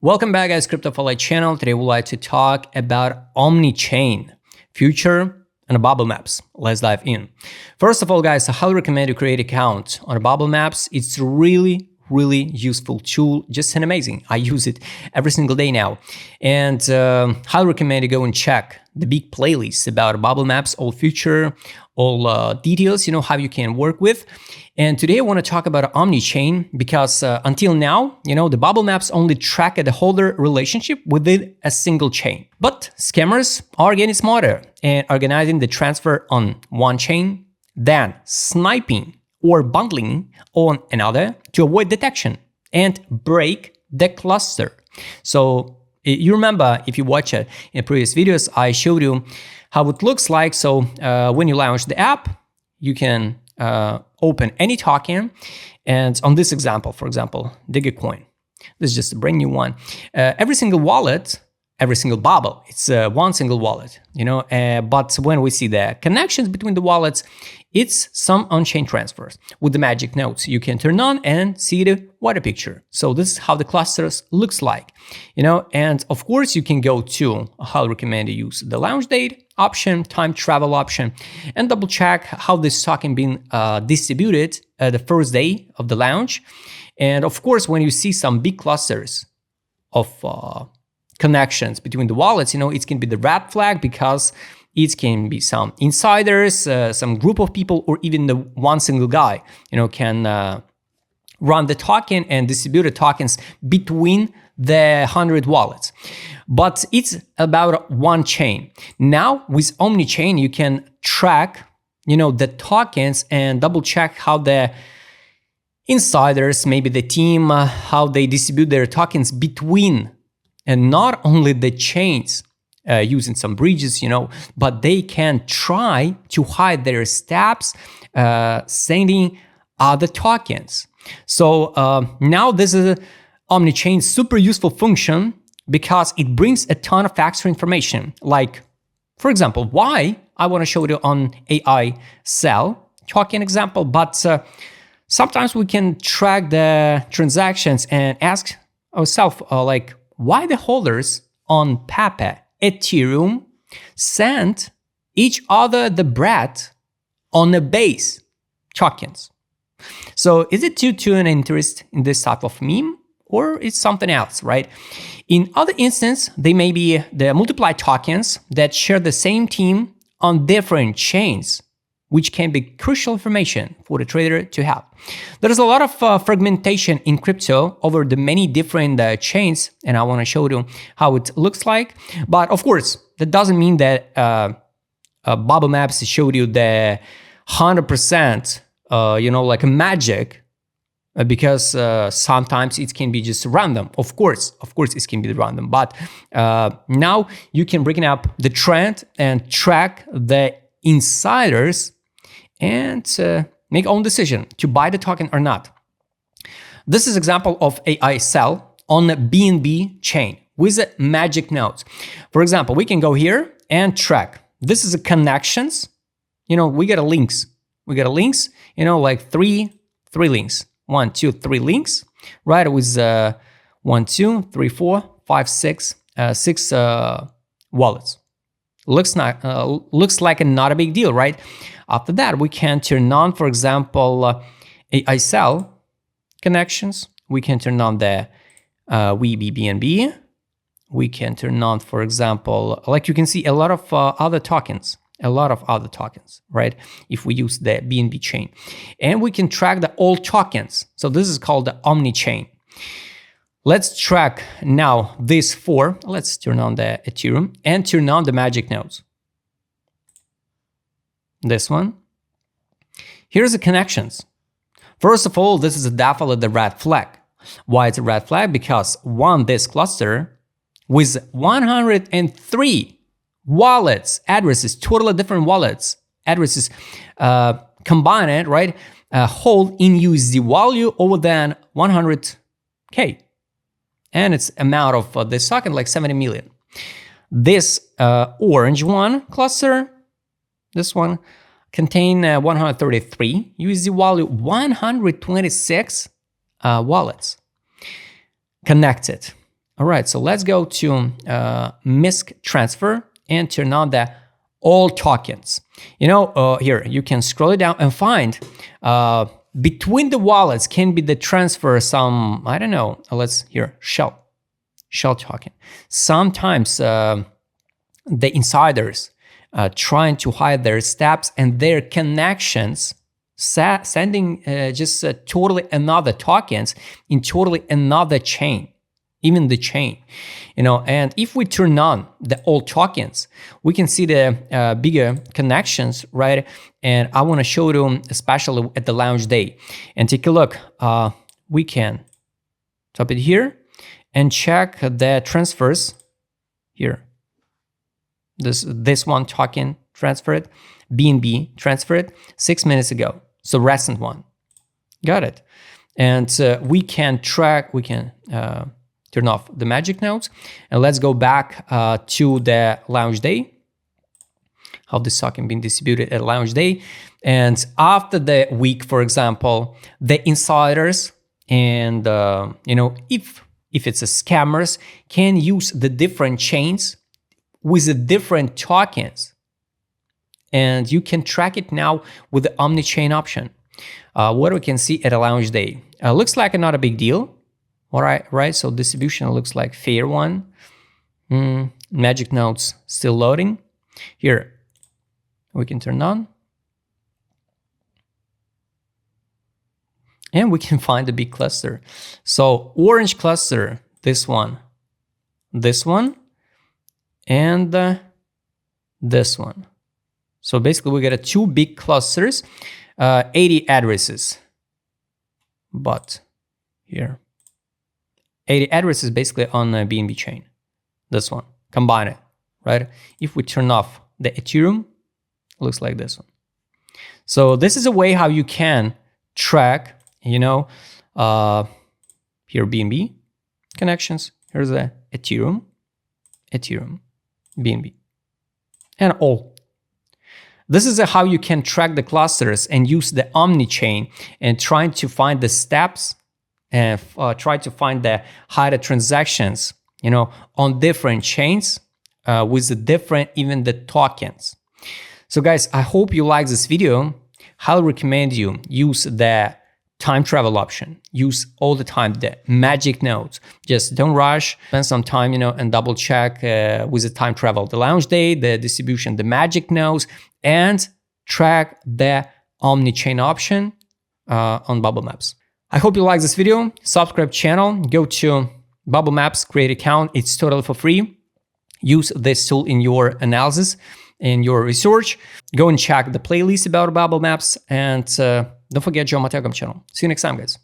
Welcome back, guys, CryptoFi channel. Today we'd like to talk about Omnichain, future and Bubblemaps. Let's dive in. First of all, guys, I highly recommend you create an account on Bubblemaps. It's really useful tool, just an amazing. I use it every single day now, and highly recommend you go and check the big playlist about Bubblemaps, all future, all details, how you can work with. And today I want to talk about Omnichain because until now, the Bubblemaps only track the holder relationship within a single chain. But scammers are getting smarter and organizing the transfer on one chain, then sniping or bundling on another to avoid detection and break the cluster. So you remember, if you watch it in previous videos, I showed you how it looks like. So when you launch the app, you can open any token, and on this example, for example, Coin. This is just a brand new one. Every single wallet, every single bubble, it's one single wallet, but when we see the connections between the wallets, it's some on-chain transfers. With the magic nodes, you can turn on and see the wider picture. So this is how the clusters looks like, and of course you can go to, I highly recommend you use the launch date option, time travel option, and double check how this token been distributed the first day of the launch. And of course, when you see some big clusters of connections between the wallets, it can be the red flag because it can be some insiders, some group of people, or even the one single guy, can run the token and distribute the tokens between the 100 wallets. But it's about one chain. Now with Omnichain, you can track, the tokens and double check how the insiders, maybe the team, how they distribute their tokens between, and not only the chains, using some bridges, but they can try to hide their steps, sending other tokens. So now this is Omnichain super useful function because it brings a ton of extra information. Like, for example, why I want to show you on AI sell token example, but sometimes we can track the transactions and ask ourselves, why the holders on Pepe, Ethereum send each other the bread on the base tokens. So is it due to an interest in this type of meme, or it's something else, right? In other instance, they may be the multiplied tokens that share the same team on different chains, which can be crucial information for the trader to have. There is a lot of fragmentation in crypto over the many different chains, and I want to show you how it looks like. But of course, that doesn't mean that Bubblemaps showed you the 100%, like a magic, because sometimes it can be just random. Of course, it can be random. But now you can bring up the trend and track the insiders and make own decision to buy the token or not. This is example of AI sell on the BNB chain with the magic nodes. For example, we can go here and track. This is a connections. We get a links. Like three links. 1, 2, 3 links, right? With 1, 2, 3, 4, 5, 6, 6 wallets. Looks like not a big deal, right? After that, we can turn on, for example, AI sell connections. We can turn on the BNB. We can turn on, for example, like you can see a lot of other tokens, right? If we use the BNB chain, and we can track the all tokens. So this is called the Omnichain. Let's track now these 4. Let's turn on the Ethereum and turn on the magic nodes. This one. Here's the connections. First of all, this is definitely the red flag. Why it's a red flag? Because this cluster with 103 wallets, addresses, totally different wallets, addresses combined, right? Hold in USD value over than 100K. And its amount of this token like 70 million. This orange one cluster, this one contain 133 USD value, 126 wallets connected. All right, so let's go to MISC transfer and turn on the all tokens. Here you can scroll it down and find between the wallets can be the transfer some, I don't know, let's here, shell token. Sometimes the insiders trying to hide their steps and their connections, sending just totally another tokens in totally another chain, even the chain, and if we turn on the all tokens, we can see the bigger connections, right? And I want to show you, especially at the launch day, and take a look. We can tap it here and check the transfers here. This one token transferred, BNB transferred 6 minutes ago. So recent one. Got it. And we can track, we can turn off the magic nodes, and let's go back to the launch day, how this token being distributed at launch day. And after the week, for example, the insiders and if it's a scammers can use the different chains with the different tokens, and you can track it now with the Omnichain option. What we can see at a launch day looks like not a big deal. All right. So distribution looks like fair one. Magic nodes still loading. Here we can turn on, and we can find the big cluster. So orange cluster, this one, and this one. So basically we get two big clusters, 80 addresses. But here, 80 addresses basically on the BNB chain. This one, combine it, right? If we turn off the Ethereum, it looks like this one. So this is a way how you can track, here BNB connections. Here's the Ethereum, BNB, and all. This is how you can track the clusters and use the Omnichain and trying to find the steps and try to find the hidden transactions, on different chains with the different, even the tokens. So guys, I hope you like this video. I'll recommend you use the time travel option. Use all the time the magic nodes. Just don't rush. Spend some time, and double check with the time travel, the launch day, the distribution, the magic nodes, and track the Omnichain option on Bubblemaps. I hope you like this video. Subscribe channel. Go to Bubblemaps, create account. It's totally for free. Use this tool in your analysis, in your research. Go and check the playlist about Bubblemaps, and don't forget join my Telegram channel. See you next time, guys.